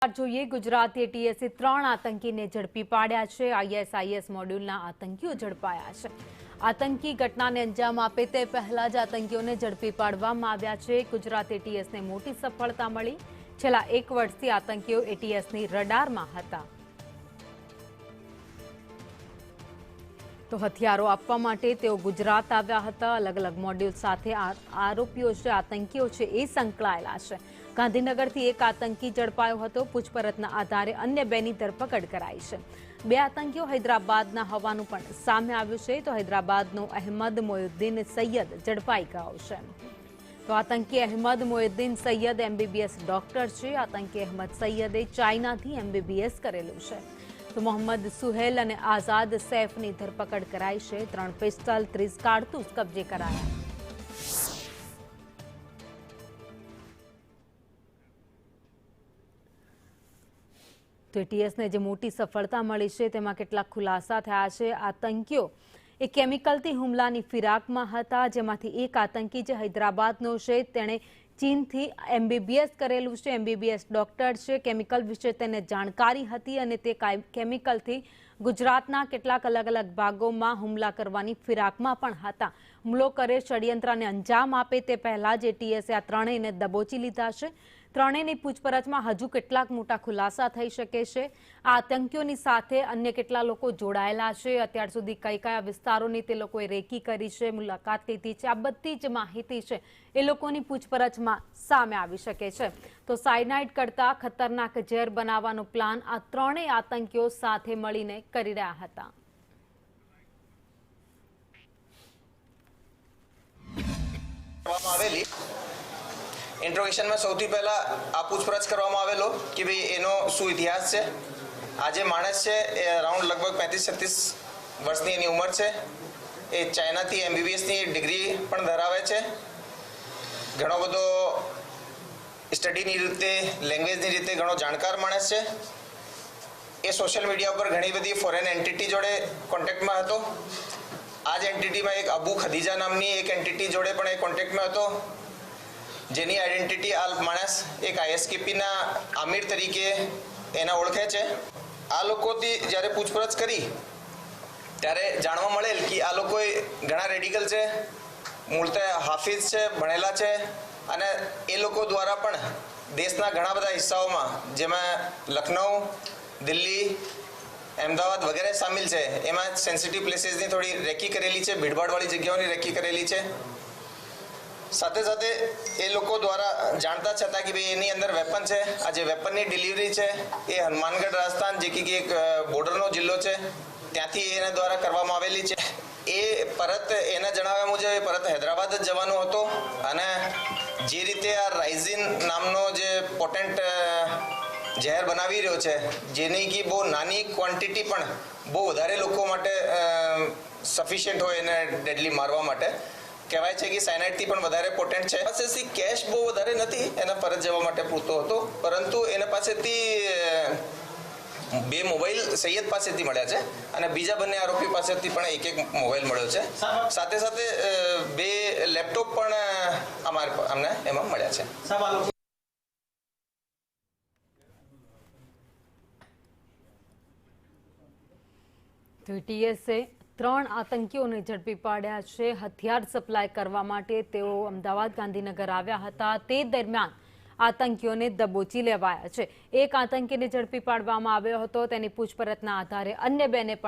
જોઈએ ગુજરાત એટીએસે 3 આતંકીને ઝડપી પાડ્યા છે। આઈએસઆઈએસ મોડ્યુલના આતંકીઓ ઝડપાયા છે। આતંકી ઘટનાને અંજામ આપે તે પહેલા જ આતંકીઓને ઝડપી પાડવામાં આવ્યા છે। ગુજરાત એટીએસને મોટી સફળતા મળી। છેલ્લા 1 વર્ષથી આતંકીઓ એટીએસની રડારમાં હતા। તો હથિયારો આપવા માટે તેઓ ગુજરાત આવ્યા હતા। અલગ અલગ મોડ્યુલ સાથે આરોપીઓ છે, આતંકીઓ છે એ સંકળાયેલા છે। ગાંધીનગરથી એક આતંકી ઝડપાયો હતો। પૂછપરછના આધારે અન્ય 2ની ધરપકડ કરાઈ છે। 2 આતંકીઓ હૈદરાબાદના હોવાનું પણ સામે આવ્યું છે। તો હૈદરાબાદનો અહેમદ મોયુદ્દીન સૈયદ ઝડપાઈ ગયો છે। તો આતંકી અહેમદ મોયુદ્દીન સૈયદ એમબીબીએસ ડોક્ટર છે। આતંકી અહેમદ સૈયદે ચાઇનાથી એમબીબીએસ કરેલું છે। તો મોહમ્મદ સુહેલ અને આઝાદ સૈફની ધરપકડ કરાઈ છે। 3 પિસ્તલ 30 કારતૂસ કબજે કરાયા। તો એટીએસને જે મોટી સફળતા મળી છે તેમાં કેટલાક ખુલાસા થયા છે। આતંકીઓ એ કેમિકલથી હુમલાની ફિરાકમાં હતા, જેમાંથી એક આતંકી જે હૈદરાબાદનો છે તેણે ચીનથી એમબીબીએસ કરેલું છે, એમબીબીએસ ડોક્ટર છે। કેમિકલ વિશે તેને જાણકારી હતી અને તે કેમિકલથી ગુજરાતના કેટલાક અલગ અલગ ભાગોમાં હુમલા કરવાની ફિરાકમાં પણ હતા। હુમલો કરે, ષડયંત્રને અંજામ આપે તે પહેલા જ એટીએસે આ ત્રણેયને દબોચી લીધા છે। ત્રણેયની પૂછપરછમાં હજુ કેટલાક મોટા ખુલાસા થઈ શકે છે। આ આતંકીઓની સાથે અન્ય કેટલા લોકો જોડાયેલા છે, અત્યાર સુધી કયા વિસ્તારોની તે લોકોએ રેકી કરી છે, મુલાકાત લીધી છે, આ બધી જ માહિતી છે એ લોકોની પૂછપરછમાં સામે આવી શકે છે। તો સાયનાઇડ કરતા ખતરનાક ઝેર બનાવવાનો પ્લાન આ ત્રણેય આતંકીઓ સાથે મળીને કરી રહ્યા હતા। इंट्रोगेशन में સૌથી પહેલા આ પૂછપરછ કરવામાં આવેલો કે ભાઈ એનો શું ઇતિહાસ છે। આ જે માણસ છે એ અરાઉન્ડ લગભગ 35-36 વર્ષની એની ઉંમર છે। એ ચાઇનાથી એમબીબીએસની ડિગ્રી પણ ધરાવે છે। ઘણો બધો સ્ટડીની રીતે, લેંગ્વેજની રીતે ઘણો જાણકાર માણસ છે। એ સોશિયલ મીડિયા ઉપર ઘણી બધી ફોરેન એન્ટિટી જોડે કોન્ટેક્ટમાં હતો। આ જ એન્ટિટીમાં એક અબુ ખદીજા નામની એક એન્ટિટી જોડે પણ એ કોન્ટેક્ટમાં હતો, જેની આઈડેન્ટિટી આ માણસ એક આઈએસકેપીના આમિર તરીકે એના ઓળખે છે। આ લોકોથી જ્યારે પૂછપરછ કરી ત્યારે જાણવા મળેલ કે આ લોકો ઘણા રેડિકલ છે, મૂળતઃ હાફિઝ છે, ભણેલા છે, અને એ લોકો દ્વારા પણ દેશના ઘણા બધા હિસ્સાઓમાં, જેમાં લખનઉ, દિલ્હી, અમદાવાદ વગેરે સામેલ છે, એમાં સેન્સિટિવ પ્લેસીસની થોડી રેકી કરેલી છે, ભીડભાડવાળી જગ્યાઓની રેકી કરેલી છે। સાથે સાથે એ લોકો દ્વારા જાણતા છતાં કે ભાઈ એની અંદર વેપન છે, આ જે વેપનની ડિલિવરી છે એ હનુમાનગઢ રાજસ્થાન, જે કે એક બોર્ડરનો જિલ્લો છે, ત્યાંથી એના દ્વારા કરવામાં આવેલી છે। એ પરત એના જણાવ્યા મુજબ એ પરત હૈદરાબાદ જ જવાનો હતો, અને જે રીતે આ રાઇઝિન નામનો જે પોટેન્ટ ઝેર બનાવી રહ્યો છે, જેની કે બહુ નાની ક્વોન્ટિટી પણ બહુ વધારે લોકો માટે સફિશિયન્ટ હોય એને ડેડલી મારવા માટે, કહેવાય છે કે સાયનાઇડથી પણ વધારે પોટેન્ટ છે। પાસેથી કેશ બહુ વધારે નથી, એના પરત જવા માટે પૂરતો હતો, પરંતુ એના પાસેથી 2 મોબાઈલ સૈયદ પાસેથી મળ્યા છે, અને બીજા બંને આરોપી પાસેથી પણ એક મોબાઈલ મળ્યો છે। સાથે સાથે 2 લેપટોપ પણ અમને એમાં મળ્યા છે। તો એટીએસે 3 આતંકીઓને ઝડપી પાડ્યા છે। હથિયાર સપ્લાય કરવા માટે તેઓ અમદાવાદ, ગાંધીનગર આવ્યા હતા, તે દરમિયાન આતંકીઓને દબોચી લેવાયા છે। એક આતંકીને ઝડપી પાડવામાં આવ્યો હતો, તેની પૂછપરછના આધારે અન્ય 2ને પણ